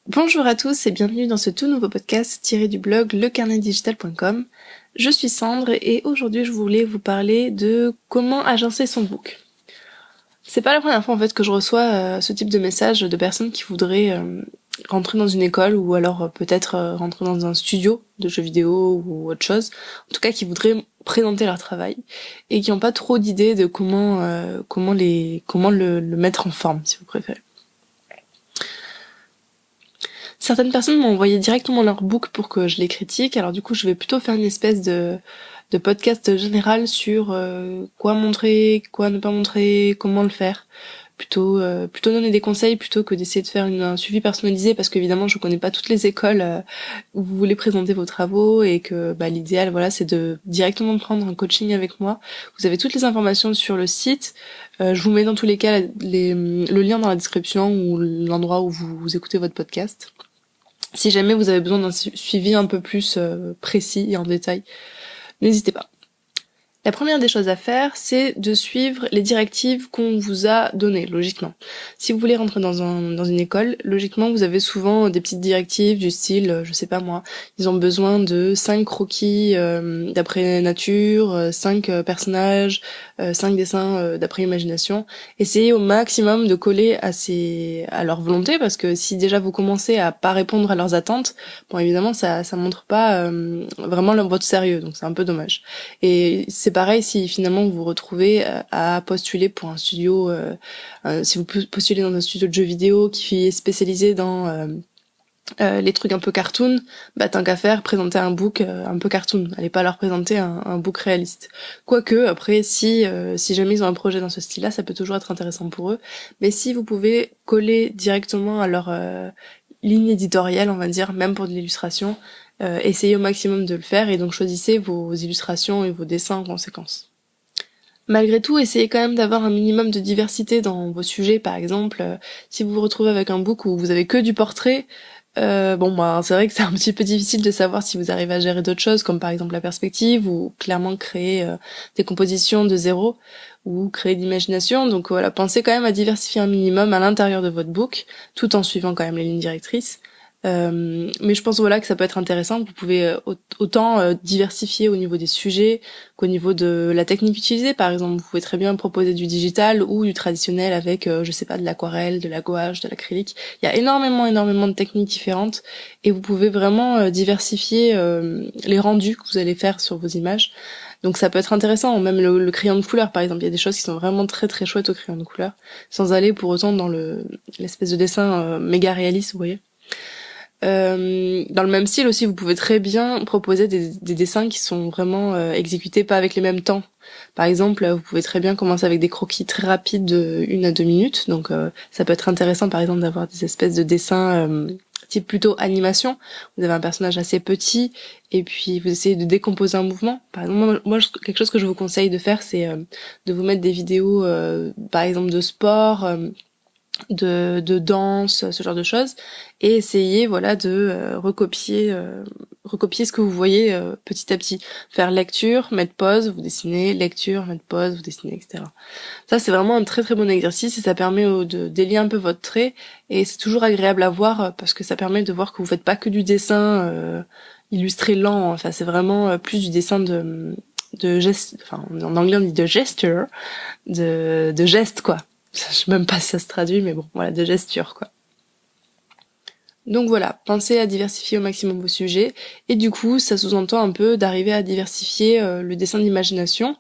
Bonjour à tous et bienvenue dans ce tout nouveau podcast tiré du blog lecarnetdigital.com. Je suis Sandre et aujourd'hui je voulais vous parler de comment agencer son book. C'est pas la première fois en fait que je reçois ce type de message de personnes qui voudraient rentrer dans une école ou alors peut-être rentrer dans un studio de jeux vidéo ou autre chose. En tout cas qui voudraient présenter leur travail et qui n'ont pas trop d'idées de comment le mettre en forme si vous préférez. Certaines personnes m'ont envoyé directement leur book pour que je les critique, alors du coup je vais plutôt faire une espèce de podcast général sur quoi montrer, quoi ne pas montrer, comment le faire. Plutôt donner des conseils plutôt que d'essayer de faire un suivi personnalisé parce qu'évidemment je connais pas toutes les écoles où vous voulez présenter vos travaux et que l'idéal voilà c'est de directement prendre un coaching avec moi. Vous avez toutes les informations sur le site. Je vous mets dans tous les cas le lien dans la description ou l'endroit où vous écoutez votre podcast. Si jamais vous avez besoin d'un suivi un peu plus précis et en détail, n'hésitez pas. La première des choses à faire, c'est de suivre les directives qu'on vous a données, logiquement. Si vous voulez rentrer dans une école, logiquement, vous avez souvent des petites directives du style, je sais pas moi, ils ont besoin de 5 croquis d'après nature, 5 personnages, 5 dessins d'après imagination. Essayez au maximum de coller à leur volonté, parce que si déjà vous commencez à pas répondre à leurs attentes, bon évidemment ça montre pas vraiment votre sérieux, donc c'est un peu dommage. Et c'est pareil si finalement vous vous retrouvez à postuler pour un studio, si vous postulez dans un studio de jeux vidéo qui est spécialisé dans les trucs un peu cartoon, tant qu'à faire, présenter un book un peu cartoon. Allez pas leur présenter un book réaliste. Quoique, après, si jamais ils ont un projet dans ce style-là, ça peut toujours être intéressant pour eux. Mais si vous pouvez coller directement à leur ligne éditoriale, on va dire, même pour de l'illustration, essayez au maximum de le faire et donc choisissez vos illustrations et vos dessins en conséquence. Malgré tout, essayez quand même d'avoir un minimum de diversité dans vos sujets. Par exemple, si vous vous retrouvez avec un book où vous avez que du portrait, c'est vrai que c'est un petit peu difficile de savoir si vous arrivez à gérer d'autres choses, comme par exemple la perspective, ou clairement créer des compositions de zéro, ou créer de l'imagination. Donc voilà, pensez quand même à diversifier un minimum à l'intérieur de votre book, tout en suivant quand même les lignes directrices. Mais je pense que ça peut être intéressant. Vous pouvez autant diversifier au niveau des sujets qu'au niveau de la technique utilisée. Par exemple, vous pouvez très bien proposer du digital ou du traditionnel avec, je sais pas, de l'aquarelle, de la gouache, de l'acrylique. Il y a énormément de techniques différentes et vous pouvez vraiment diversifier les rendus que vous allez faire sur vos images. Donc ça peut être intéressant, même le crayon de couleur par exemple. Il y a des choses qui sont vraiment très très chouettes au crayon de couleur, sans aller pour autant dans l'espèce de dessin méga réaliste, vous voyez. Dans le même style aussi, vous pouvez très bien proposer des dessins qui sont vraiment exécutés pas avec les mêmes temps. Par exemple, vous pouvez très bien commencer avec des croquis très rapides de 1 à 2 minutes. Donc ça peut être intéressant par exemple d'avoir des espèces de dessins type plutôt animation. Vous avez un personnage assez petit et puis vous essayez de décomposer un mouvement. Par exemple, moi quelque chose que je vous conseille de faire, c'est de vous mettre des vidéos par exemple de sport, de danse, ce genre de choses, et essayer de recopier ce que vous voyez petit à petit. Faire lecture, mettre pause, vous dessinez, lecture, mettre pause, vous dessinez, etc. Ça c'est vraiment un très très bon exercice et ça permet de délier un peu votre trait et c'est toujours agréable à voir parce que ça permet de voir que vous faites pas que du dessin illustré lent. Enfin c'est vraiment plus du dessin de geste, enfin en anglais on dit de gesture, de geste quoi. Je sais même pas si ça se traduit, mais bon, voilà, de gesture, quoi. Donc voilà, pensez à diversifier au maximum vos sujets, et du coup, ça sous-entend un peu d'arriver à diversifier le dessin d'imagination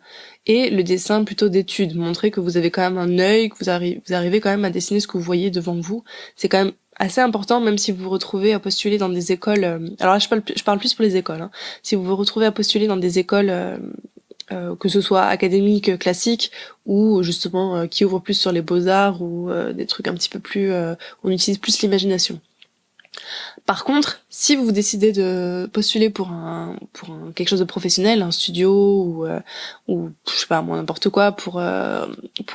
et le dessin plutôt d'étude. Montrer que vous avez quand même un œil, que vous arrivez quand même à dessiner ce que vous voyez devant vous. C'est quand même assez important, même si vous vous retrouvez à postuler dans des écoles... alors là, je parle plus pour les écoles. Hein. Si vous vous retrouvez à postuler dans des écoles... que ce soit académique, classique, ou justement qui ouvre plus sur les beaux-arts ou des trucs un petit peu plus... on utilise plus l'imagination. Par contre, si vous décidez de postuler pour quelque chose de professionnel, un studio ou je sais pas moi n'importe quoi pour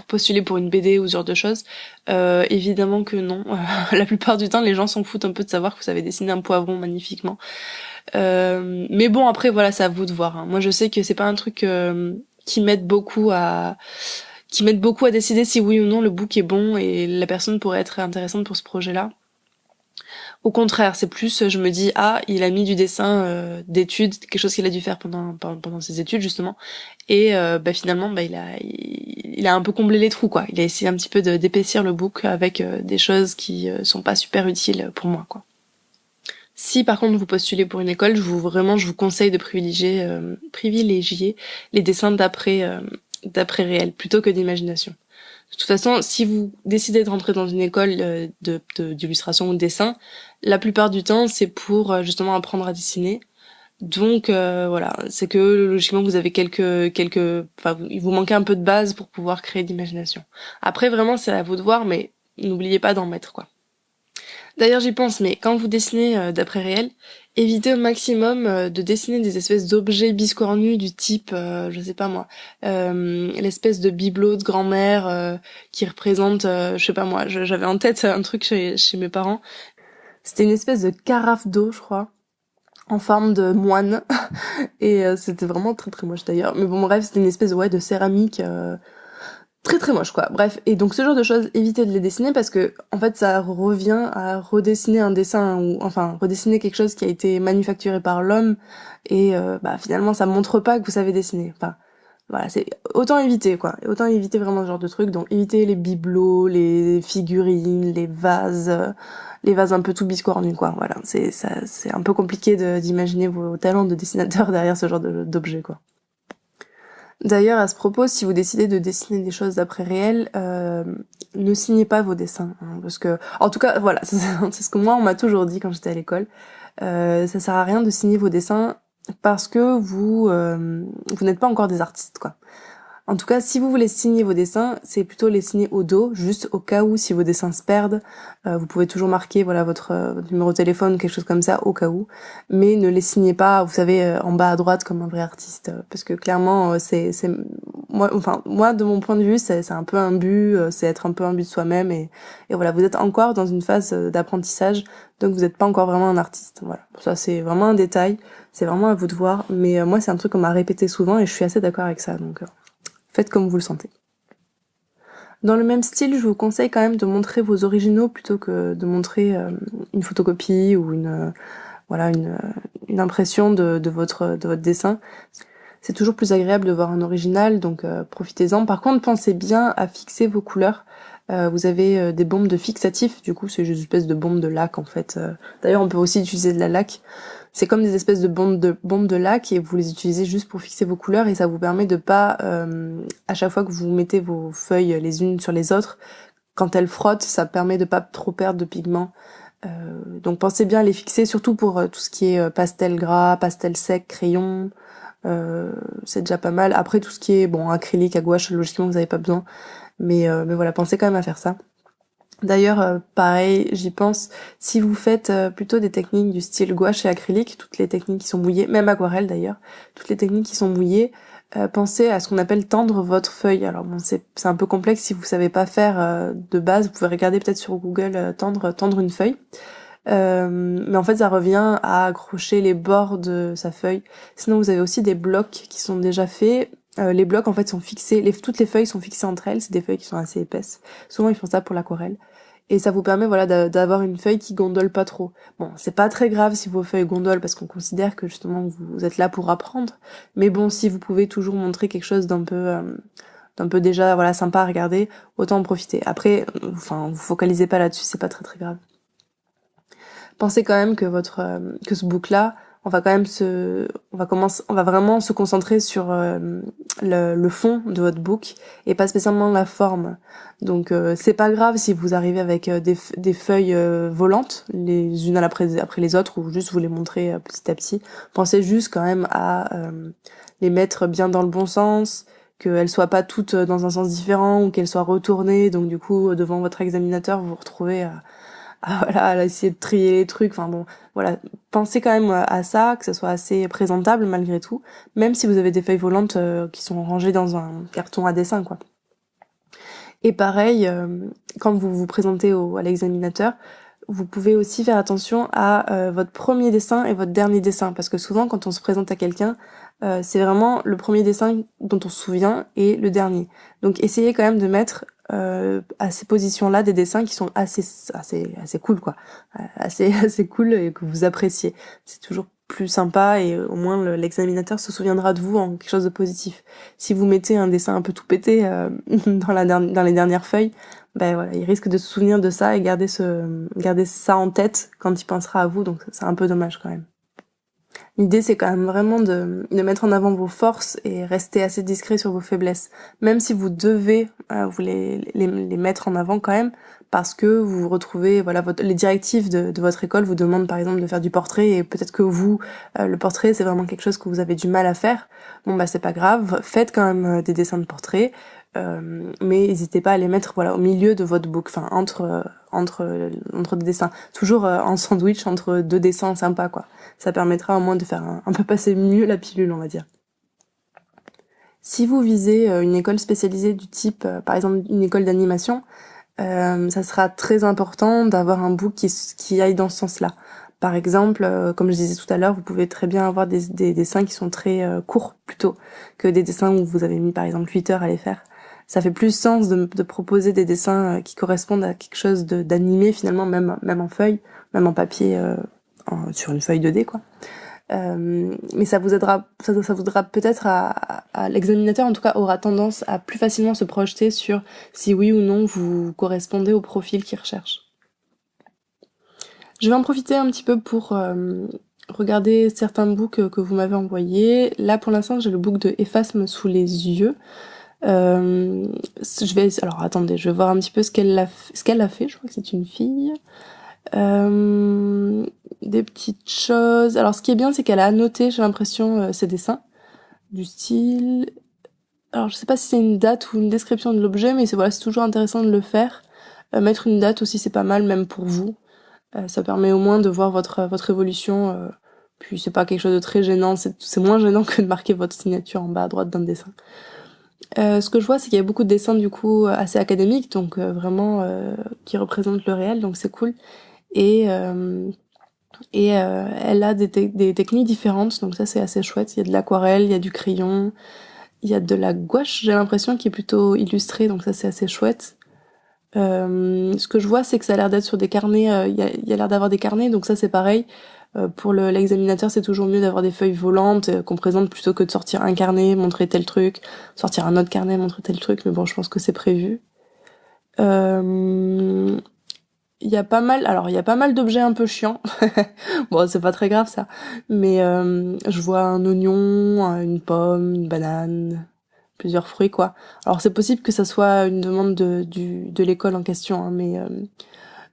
postuler pour une BD ou ce genre de choses, évidemment que non. La plupart du temps, les gens s'en foutent un peu de savoir que vous avez dessiné un poivron magnifiquement. Mais bon, après voilà, c'est à vous de voir. Hein. Moi, je sais que c'est pas un truc qui m'aide beaucoup à décider si oui ou non le book est bon et la personne pourrait être intéressante pour ce projet-là. Au contraire, c'est plus, je me dis, ah, il a mis du dessin d'études, quelque chose qu'il a dû faire pendant ses études justement, et finalement, il a un peu comblé les trous, quoi. Il a essayé un petit peu d'épaissir le book avec des choses qui sont pas super utiles pour moi, quoi. Si par contre vous postulez pour une école, je vous conseille de privilégier les dessins d'après réel plutôt que d'imagination. De toute façon, si vous décidez de rentrer dans une école d'illustration ou de dessin, la plupart du temps c'est pour justement apprendre à dessiner. Donc voilà, c'est que logiquement vous avez il vous manquait un peu de base pour pouvoir créer d'imagination. Après vraiment c'est à vous de voir, mais n'oubliez pas d'en mettre, quoi. D'ailleurs, j'y pense, mais quand vous dessinez d'après réel, évitez au maximum de dessiner des espèces d'objets biscornus du type, je sais pas moi, l'espèce de bibelot de grand-mère qui représente, je sais pas moi, j'avais en tête un truc chez mes parents. C'était une espèce de carafe d'eau, je crois, en forme de moine, et c'était vraiment très très moche d'ailleurs. Mais bon, bref, c'était une espèce de céramique. Très très moche, quoi. Bref, et donc ce genre de choses, évitez de les dessiner parce que en fait ça revient à redessiner un dessin, ou enfin redessiner quelque chose qui a été manufacturé par l'homme, et finalement ça montre pas que vous savez dessiner. Enfin voilà, c'est autant éviter, quoi. Autant éviter vraiment ce genre de trucs. Donc évitez les bibelots, les figurines, les vases un peu tout biscornus, quoi. Voilà, c'est un peu compliqué d'imaginer vos talents de dessinateur derrière ce genre d'objet, quoi. D'ailleurs, à ce propos, si vous décidez de dessiner des choses d'après réel, ne signez pas vos dessins, hein, parce que, en tout cas, voilà, c'est ce que moi on m'a toujours dit quand j'étais à l'école. Ça sert à rien de signer vos dessins parce que vous n'êtes pas encore des artistes, quoi. En tout cas, si vous voulez signer vos dessins, c'est plutôt les signer au dos, juste au cas où si vos dessins se perdent, vous pouvez toujours marquer votre numéro de téléphone, quelque chose comme ça, au cas où. Mais ne les signez pas, vous savez, en bas à droite comme un vrai artiste, parce que clairement, moi de mon point de vue, c'est un peu un but, c'est être un peu un but de soi-même, et voilà, vous êtes encore dans une phase d'apprentissage, donc vous n'êtes pas encore vraiment un artiste. Voilà, ça c'est vraiment un détail, c'est vraiment à vous de voir, mais moi c'est un truc qu'on m'a répété souvent et je suis assez d'accord avec ça, donc. Faites comme vous le sentez. Dans le même style, je vous conseille quand même de montrer vos originaux plutôt que de montrer une photocopie ou une impression de votre dessin. C'est toujours plus agréable de voir un original, donc profitez-en. Par contre, pensez bien à fixer vos couleurs. Vous avez des bombes de fixatif, du coup c'est juste une espèce de bombe de lac en fait. D'ailleurs on peut aussi utiliser de la laque. C'est comme des espèces de bombes de lac et vous les utilisez juste pour fixer vos couleurs et ça vous permet de pas, à chaque fois que vous mettez vos feuilles les unes sur les autres, quand elles frottent, ça permet de pas trop perdre de pigments. Donc pensez bien à les fixer, surtout pour tout ce qui est pastel gras, pastel sec, crayon. C'est déjà pas mal. Après tout ce qui est acrylique, à gouache, logiquement vous n'avez pas besoin. Mais voilà, pensez quand même à faire ça. D'ailleurs, pareil, j'y pense, si vous faites plutôt des techniques du style gouache et acrylique, toutes les techniques qui sont mouillées, même aquarelle d'ailleurs, toutes les techniques qui sont mouillées, pensez à ce qu'on appelle tendre votre feuille. Alors bon, c'est un peu complexe si vous savez pas faire de base, vous pouvez regarder peut-être sur Google tendre une feuille. Mais en fait ça revient à accrocher les bords de sa feuille. Sinon vous avez aussi des blocs qui sont déjà faits. Les blocs en fait sont fixés, toutes les feuilles sont fixées entre elles, c'est des feuilles qui sont assez épaisses. Souvent ils font ça pour l'aquarelle. Et ça vous permet d'avoir une feuille qui gondole pas trop. Bon, c'est pas très grave si vos feuilles gondolent parce qu'on considère que justement vous êtes là pour apprendre. Mais bon, si vous pouvez toujours montrer quelque chose d'un peu déjà sympa à regarder, autant en profiter. Après, vous focalisez pas là-dessus, c'est pas très très grave. Pensez quand même que que ce book-là, on va vraiment se concentrer sur le fond de votre book et pas spécialement la forme. Donc c'est pas grave si vous arrivez avec des feuilles volantes les unes après les autres ou juste vous les montrez petit à petit. Pensez juste quand même à les mettre bien dans le bon sens, qu'elles soient pas toutes dans un sens différent ou qu'elles soient retournées. Donc du coup devant votre examinateur vous vous retrouvez à essayer de trier les trucs. Enfin bon, voilà, pensez quand même à ça, que ça soit assez présentable malgré tout, même si vous avez des feuilles volantes qui sont rangées dans un carton à dessin, quoi. Et pareil, quand vous vous présentez à l'examinateur, vous pouvez aussi faire attention à votre premier dessin et votre dernier dessin, parce que souvent quand on se présente à quelqu'un, c'est vraiment le premier dessin dont on se souvient et le dernier. Donc essayez quand même de mettre à ces positions-là des dessins qui sont assez cool, quoi. Assez cool et que vous appréciez. C'est toujours plus sympa et au moins l'examinateur se souviendra de vous en quelque chose de positif. Si vous mettez un dessin un peu tout pété dans les dernières feuilles, ben voilà, il risque de se souvenir de ça et garder ça en tête quand il pensera à vous, donc c'est un peu dommage quand même. L'idée, c'est quand même vraiment de mettre en avant vos forces et rester assez discret sur vos faiblesses. Même si vous devez vous les mettre en avant quand même, parce que vous vous retrouvez, voilà, les directives de votre école vous demandent par exemple de faire du portrait et peut-être que vous, le portrait, c'est vraiment quelque chose que vous avez du mal à faire. Bon, bah c'est pas grave, faites quand même des dessins de portrait, mais n'hésitez pas à les mettre, voilà, au milieu de votre book, enfin entre des dessins. Toujours en sandwich entre deux dessins sympas, quoi. Ça permettra au moins de faire un peu passer mieux la pilule, on va dire. Si vous visez une école spécialisée du type, par exemple, une école d'animation, ça sera très important d'avoir un book qui aille dans ce sens-là. Par exemple, comme je disais tout à l'heure, vous pouvez très bien avoir des dessins qui sont très courts, plutôt, que des dessins où vous avez mis, par exemple, 8 heures à les faire. Ça fait plus sens de proposer des dessins qui correspondent à quelque chose d'animé, finalement, même en feuille, même en papier, sur une feuille 2D, quoi. Mais ça vous aidera peut-être à l'examinateur, en tout cas, aura tendance à plus facilement se projeter sur si oui ou non vous correspondez au profil qu'il recherche. Je vais en profiter un petit peu pour regarder certains books que vous m'avez envoyés. Là, pour l'instant, j'ai le book de Ephasme sous les yeux. Alors attendez, je vais voir un petit peu ce qu'elle a fait. Je crois que c'est une fille. Des petites choses. Alors ce qui est bien, c'est qu'elle a annoté, j'ai l'impression, ses dessins du style. Alors je sais pas si c'est une date ou une description de l'objet, mais c'est toujours intéressant de le faire. Mettre une date aussi, c'est pas mal, même pour vous. Ça permet au moins de voir votre évolution. Puis c'est pas quelque chose de très gênant. C'est moins gênant que de marquer votre signature en bas à droite d'un dessin. Ce que je vois, c'est qu'il y a beaucoup de dessins du coup assez académiques, donc vraiment qui représentent le réel, donc c'est cool. Et elle a des techniques différentes, donc ça c'est assez chouette. Il y a de l'aquarelle, il y a du crayon, il y a de la gouache, j'ai l'impression, qui est plutôt illustrée, donc ça c'est assez chouette. Ce que je vois, c'est que ça a l'air d'être sur des carnets, il y a l'air d'avoir des carnets, donc ça c'est pareil. Pour l'examinateur, c'est toujours mieux d'avoir des feuilles volantes qu'on présente plutôt que de sortir un carnet, montrer tel truc, sortir un autre carnet, montrer tel truc, mais bon, je pense que c'est prévu. Il y a pas mal d'objets un peu chiants. Bon, c'est pas très grave ça. Mais je vois un oignon, une pomme, une banane, plusieurs fruits, quoi. Alors c'est possible que ça soit une demande de l'école en question, hein,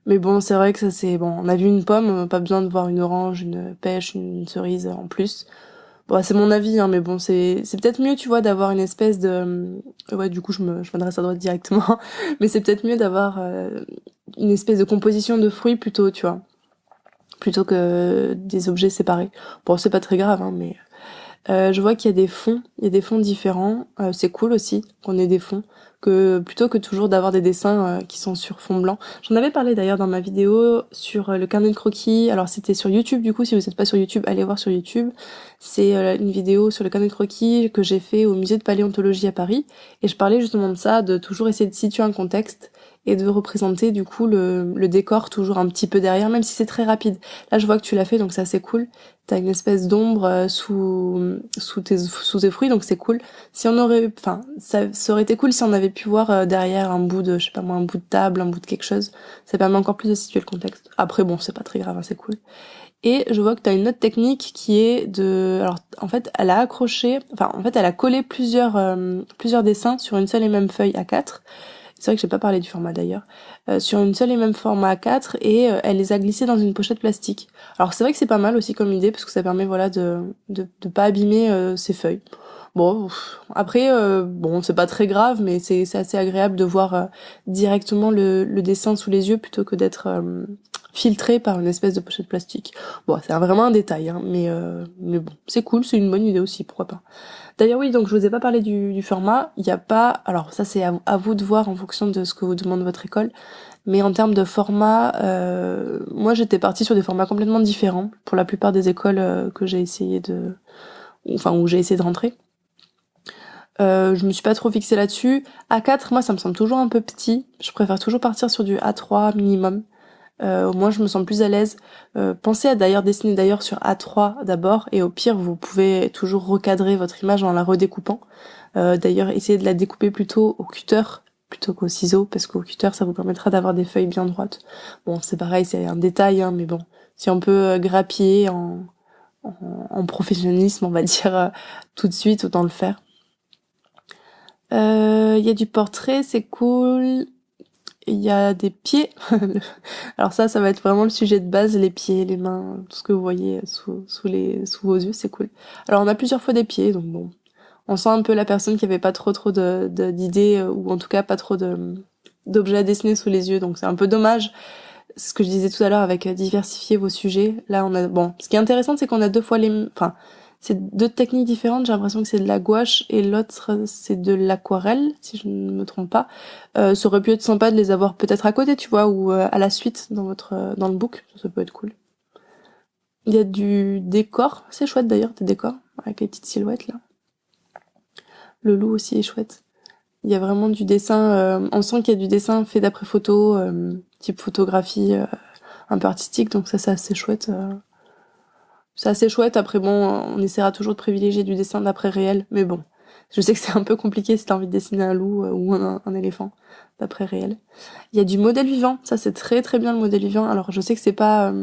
mais bon, c'est vrai que ça c'est bon. On a vu une pomme, pas besoin de voir une orange, une pêche, une cerise en plus. Bon, c'est mon avis, hein, mais bon, c'est peut-être mieux, tu vois, d'avoir une espèce de... Ouais, du coup, je m'adresse à droite directement. Mais c'est peut-être mieux d'avoir une espèce de composition de fruits plutôt, tu vois. Plutôt que des objets séparés. Bon, c'est pas très grave, hein, mais... je vois qu'il y a des fonds différents. C'est cool aussi qu'on ait des fonds, que plutôt que toujours d'avoir des dessins qui sont sur fond blanc. J'en avais parlé d'ailleurs dans ma vidéo sur le carnet de croquis. Alors c'était sur YouTube, du coup si vous n'êtes pas sur YouTube, allez voir sur YouTube. C'est une vidéo sur le carnet de croquis que j'ai fait au musée de paléontologie à Paris. Et je parlais justement de ça, de toujours essayer de situer un contexte et de représenter du coup le décor toujours un petit peu derrière, même si c'est très rapide. Là je vois que tu l'as fait, donc c'est assez cool. T'as une espèce d'ombre sous tes fruits, donc c'est cool. Si on aurait, enfin, ça aurait été cool si on avait pu voir derrière un bout de, je sais pas moi, un bout de table, un bout de quelque chose. Ça permet encore plus de situer le contexte. Après bon, c'est pas très grave, hein, c'est cool. Et je vois que t'as une autre technique qui est alors en fait, elle a collé plusieurs dessins sur une seule et même feuille A4. C'est vrai que j'ai pas parlé du format d'ailleurs. Sur une seule et même format A4 et elle les a glissés dans une pochette plastique. Alors c'est vrai que c'est pas mal aussi comme idée parce que ça permet voilà de pas abîmer ces feuilles. Bon, après bon, c'est pas très grave mais c'est assez agréable de voir directement le dessin sous les yeux plutôt que d'être filtré par une espèce de pochette plastique. Bon, c'est vraiment un détail hein, mais bon, c'est cool, c'est une bonne idée aussi, pourquoi pas. D'ailleurs oui, donc je vous ai pas parlé du format, il y a pas, alors ça c'est à vous de voir en fonction de ce que vous demande votre école, mais en termes de format, moi j'étais partie sur des formats complètement différents pour la plupart des écoles que j'ai essayé où j'ai essayé de rentrer. Je me suis pas trop fixée là-dessus. A4, moi, ça me semble toujours un peu petit. Je préfère toujours partir sur du A3 minimum. Au moins, je me sens plus à l'aise. Pensez à d'ailleurs dessiner d'ailleurs sur A3 d'abord, et au pire, vous pouvez toujours recadrer votre image en la redécoupant. D'ailleurs, essayez de la découper plutôt au cutter plutôt qu'au ciseau, parce qu'au cutter, ça vous permettra d'avoir des feuilles bien droites. Bon, c'est pareil, c'est un détail, hein, mais bon, si on peut grappiller en professionnalisme, on va dire, tout de suite, autant le faire. Il y a du portrait, c'est cool. Il y a des pieds. Alors ça va être vraiment le sujet de base, les pieds, les mains, tout ce que vous voyez sous vos yeux, c'est cool. Alors on a plusieurs fois des pieds, donc bon, on sent un peu la personne qui avait pas trop d'idées, ou en tout cas pas trop d'objets à dessiner sous les yeux, donc c'est un peu dommage. C'est ce que je disais tout à l'heure avec diversifier vos sujets. Là on a, bon, ce qui est intéressant, c'est qu'on a deux fois enfin, c'est deux techniques différentes. J'ai l'impression que c'est de la gouache et l'autre c'est de l'aquarelle, si je ne me trompe pas. Ça aurait pu être sympa de les avoir peut-être à côté, tu vois, ou à la suite dans le book. Ça peut être cool. Il y a du décor, c'est chouette d'ailleurs, des décors avec les petites silhouettes là. Le loup aussi est chouette. Il y a vraiment du dessin. On sent qu'il y a du dessin fait d'après photo, type photographie un peu artistique. Donc ça c'est assez chouette. C'est assez chouette. Après, bon, on essaiera toujours de privilégier du dessin d'après réel. Mais bon, je sais que c'est un peu compliqué si t'as envie de dessiner un loup ou un éléphant d'après réel. Il y a du modèle vivant. Ça, c'est très très bien le modèle vivant. Alors, je sais que c'est pas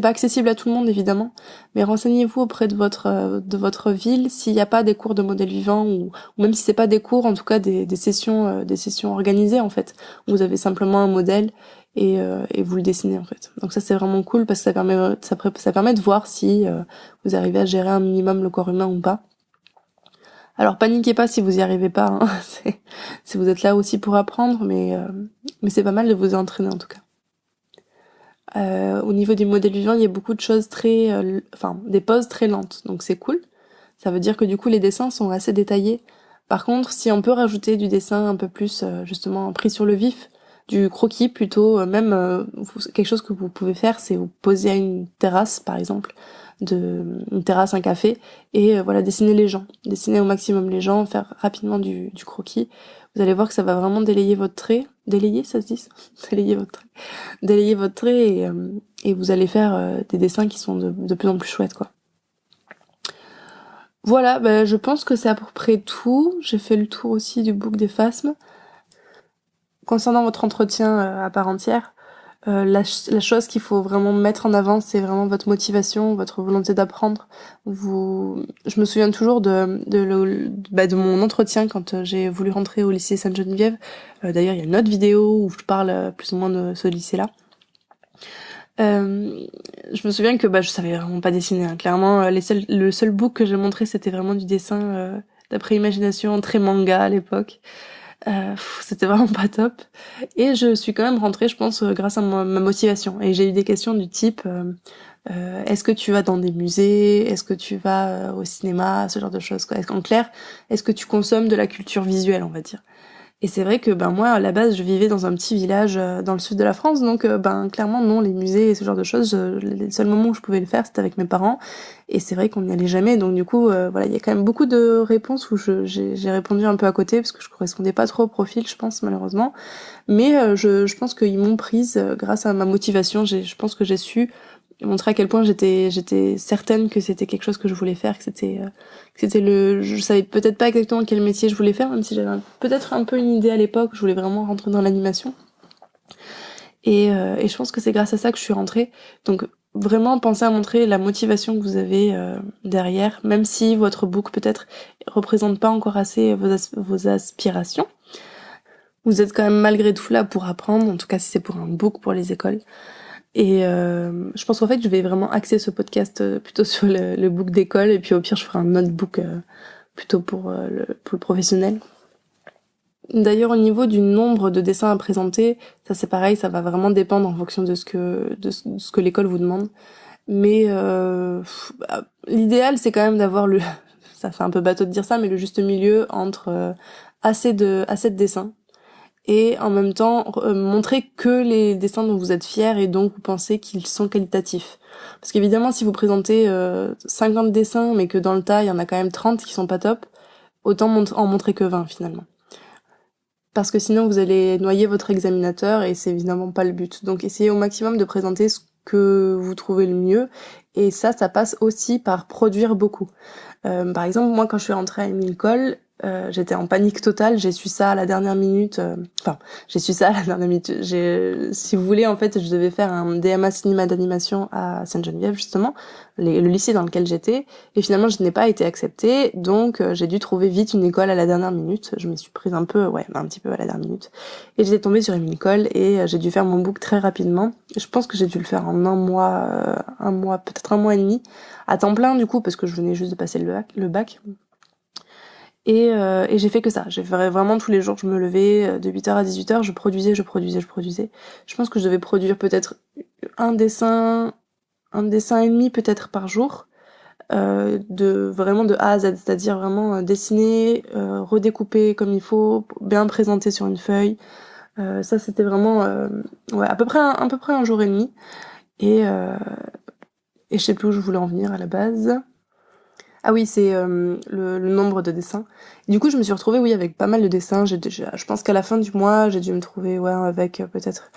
accessible à tout le monde, évidemment. Mais renseignez-vous auprès de votre ville s'il n'y a pas des cours de modèle vivant ou même si c'est pas des cours, en tout cas des sessions organisées, en fait. Où vous avez simplement un modèle et vous le dessinez en fait. Donc ça c'est vraiment cool parce que ça permet de voir si vous arrivez à gérer un minimum le corps humain ou pas. Alors paniquez pas si vous y arrivez pas, hein. Si vous êtes là aussi pour apprendre, mais c'est pas mal de vous entraîner en tout cas. Au niveau du modèle vivant, il y a beaucoup de choses des poses très lentes, donc c'est cool. Ça veut dire que du coup les dessins sont assez détaillés. Par contre, si on peut rajouter du dessin un peu plus justement pris sur le vif, du croquis plutôt, quelque chose que vous pouvez faire, c'est vous poser à une terrasse par exemple, une terrasse, un café, et voilà, dessiner au maximum les gens, faire rapidement du croquis. Vous allez voir que ça va vraiment délayer votre trait. Délayer, ça se dit? Délayer votre trait et vous allez faire des dessins qui sont de plus en plus chouettes, quoi. Voilà, je pense que c'est à peu près tout. J'ai fait le tour aussi du book des phasmes. Concernant votre entretien à part entière, la chose qu'il faut vraiment mettre en avant, c'est vraiment votre motivation, votre volonté d'apprendre. Je me souviens toujours de mon entretien quand j'ai voulu rentrer au lycée Sainte-Geneviève. D'ailleurs, il y a une autre vidéo où je parle plus ou moins de ce lycée-là. Je me souviens que je savais vraiment pas dessiner, hein. Clairement, le seul book que j'ai montré, c'était vraiment du dessin d'après imagination, très manga à l'époque. C'était vraiment pas top. Et je suis quand même rentrée, je pense, grâce à ma motivation. Et j'ai eu des questions du type est-ce que tu vas dans des musées, est-ce que tu vas au cinéma, ce genre de choses, quoi. En clair, est-ce que tu consommes de la culture visuelle, on va dire. Et c'est vrai que moi à la base je vivais dans un petit village dans le sud de la France, donc clairement non, les musées et ce genre de choses, les seuls moments où je pouvais le faire c'était avec mes parents, et c'est vrai qu'on n'y allait jamais, donc du coup voilà, il y a quand même beaucoup de réponses où j'ai répondu un peu à côté parce que je correspondais pas trop au profil, je pense, malheureusement, mais je pense qu'ils m'ont prise grâce à ma motivation. Je pense que j'ai su montrer à quel point j'étais certaine que c'était quelque chose que je voulais faire, que je savais peut-être pas exactement quel métier je voulais faire, même si j'avais peut-être un peu une idée à l'époque, je voulais vraiment rentrer dans l'animation. Et je pense que c'est grâce à ça que je suis rentrée. Donc vraiment pensez à montrer la motivation que vous avez derrière, même si votre book peut-être représente pas encore assez vos aspirations. Vous êtes quand même malgré tout là pour apprendre, en tout cas si c'est pour un book pour les écoles. Et je pense qu'en fait je vais vraiment axer ce podcast plutôt sur le book d'école, et puis au pire je ferai un autre book plutôt pour le professionnel. D'ailleurs au niveau du nombre de dessins à présenter, ça c'est pareil, ça va vraiment dépendre en fonction de ce que l'école vous demande. Mais l'idéal c'est quand même d'avoir ça fait un peu bateau de dire ça, mais le juste milieu entre assez de dessins et en même temps montrer que les dessins dont vous êtes fiers et donc vous pensez qu'ils sont qualitatifs. Parce qu'évidemment si vous présentez 50 dessins mais que dans le tas il y en a quand même 30 qui sont pas top, autant en montrer que 20 finalement. Parce que sinon vous allez noyer votre examinateur et c'est évidemment pas le but. Donc essayez au maximum de présenter ce que vous trouvez le mieux, et ça passe aussi par produire beaucoup. Par exemple, moi quand je suis rentrée à Émile Cole, j'étais en panique totale, j'ai su ça à la dernière minute, si vous voulez, en fait, je devais faire un DMA cinéma d'animation à Sainte-Geneviève, justement, le lycée dans lequel j'étais, et finalement je n'ai pas été acceptée, donc j'ai dû trouver vite une école à la dernière minute. Je m'y suis prise un petit peu à la dernière minute, et j'étais tombée sur Émile Cole, et j'ai dû faire mon book très rapidement. Je pense que j'ai dû le faire en peut-être un mois et demi, à temps plein du coup, parce que je venais juste de passer le bac. Et j'ai fait que ça. J'ai fait vraiment tous les jours, je me levais de 8h à 18h, je produisais. Je pense que je devais produire peut-être un dessin et demi peut-être par jour, vraiment de A à Z, c'est-à-dire vraiment dessiner, redécouper comme il faut, bien présenter sur une feuille. Ça c'était vraiment à peu près un jour et demi. Et je sais plus où je voulais en venir à la base. Ah oui, c'est le nombre de dessins. Et du coup, je me suis retrouvée, oui, avec pas mal de dessins. Je pense qu'à la fin du mois, j'ai dû me trouver, avec peut-être,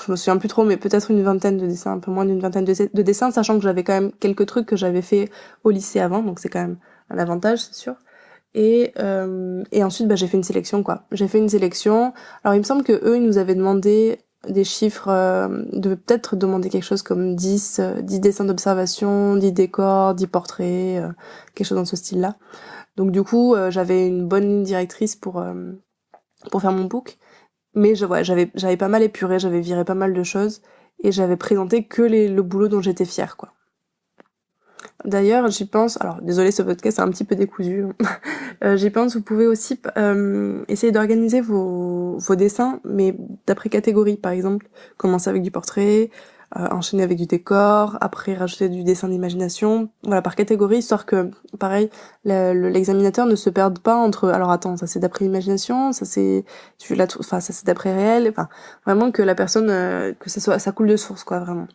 je me souviens plus trop, mais peut-être une vingtaine de dessins, un peu moins d'une vingtaine de dessins, sachant que j'avais quand même quelques trucs que j'avais fait au lycée avant, donc c'est quand même un avantage, c'est sûr. Et ensuite, j'ai fait une sélection, quoi. J'ai fait une sélection. Alors, il me semble que eux, ils nous avaient demandé des chiffres, de peut-être demander quelque chose comme 10 dessins d'observation, 10 décors, 10 portraits, quelque chose dans ce style-là. Donc du coup, j'avais une bonne ligne directrice pour faire mon book, mais j'avais pas mal épuré, j'avais viré pas mal de choses, et j'avais présenté que le boulot dont j'étais fière, quoi. D'ailleurs, j'y pense, alors désolé, ce podcast est un petit peu décousu, j'y pense, vous pouvez aussi essayer d'organiser vos dessins, mais d'après catégorie. Par exemple, commencer avec du portrait, enchaîner avec du décor, après rajouter du dessin d'imagination, voilà, par catégorie, histoire que, pareil, l'examinateur ne se perde pas entre, alors attends, ça c'est d'après imagination, ça c'est d'après réel, enfin, vraiment que la personne, que ça coule de source, quoi, vraiment.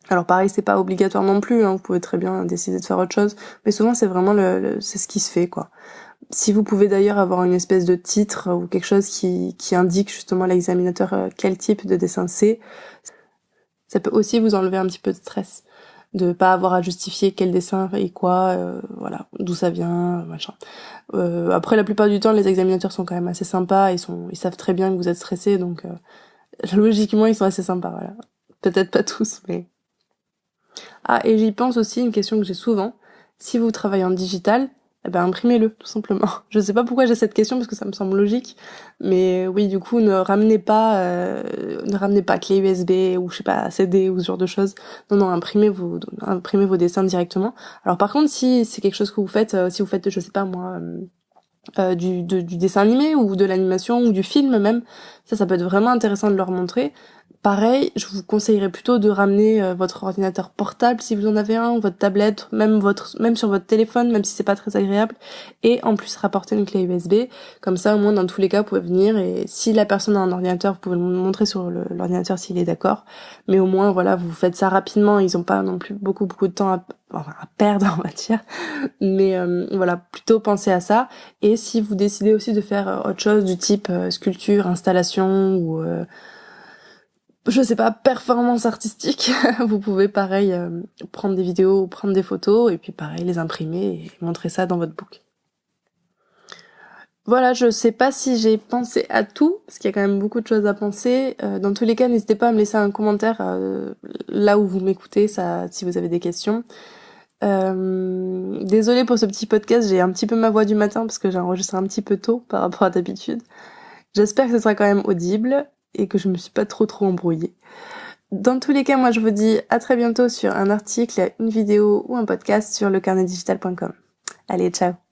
Alors pareil, c'est pas obligatoire non plus, hein, vous pouvez très bien décider de faire autre chose, mais souvent c'est vraiment c'est ce qui se fait, quoi. Si vous pouvez d'ailleurs avoir une espèce de titre ou quelque chose qui indique justement à l'examinateur quel type de dessin c'est, ça peut aussi vous enlever un petit peu de stress, de pas avoir à justifier quel dessin et quoi, voilà, d'où ça vient, machin. Après, la plupart du temps, les examinateurs sont quand même assez sympas, ils savent très bien que vous êtes stressé, donc logiquement ils sont assez sympas, voilà. Peut-être pas tous, mais... Ah, et j'y pense aussi, une question que j'ai souvent. Si vous travaillez en digital, imprimez-le, tout simplement. Je sais pas pourquoi j'ai cette question, parce que ça me semble logique. Mais oui, du coup, ne ramenez pas clé USB ou je sais pas, CD ou ce genre de choses. Non, imprimez vos dessins directement. Alors par contre, si c'est quelque chose que vous faites, si vous faites, je sais pas moi, du dessin animé ou de l'animation ou du film même, ça peut être vraiment intéressant de leur montrer. Pareil, je vous conseillerais plutôt de ramener votre ordinateur portable si vous en avez un, ou votre tablette, même sur votre téléphone, même si c'est pas très agréable, et en plus rapporter une clé USB. Comme ça, au moins dans tous les cas, vous pouvez venir, et si la personne a un ordinateur, vous pouvez le montrer sur l'ordinateur s'il est d'accord. Mais au moins, voilà, vous faites ça rapidement. Ils ont pas non plus beaucoup de temps à perdre, on va dire. Mais voilà, plutôt pensez à ça. Et si vous décidez aussi de faire autre chose du type sculpture, installation ou je sais pas, performance artistique, vous pouvez pareil prendre des vidéos ou prendre des photos et puis pareil les imprimer et montrer ça dans votre book. Voilà, je sais pas si j'ai pensé à tout, parce qu'il y a quand même beaucoup de choses à penser. Dans tous les cas, n'hésitez pas à me laisser un commentaire là où vous m'écoutez, ça, si vous avez des questions. Désolée pour ce petit podcast, j'ai un petit peu ma voix du matin parce que j'ai enregistré un petit peu tôt par rapport à d'habitude. J'espère que ce sera quand même audible et que je me suis pas trop embrouillée. Dans tous les cas, moi je vous dis à très bientôt sur un article, une vidéo ou un podcast sur lecarnetdigital.com. Allez, ciao!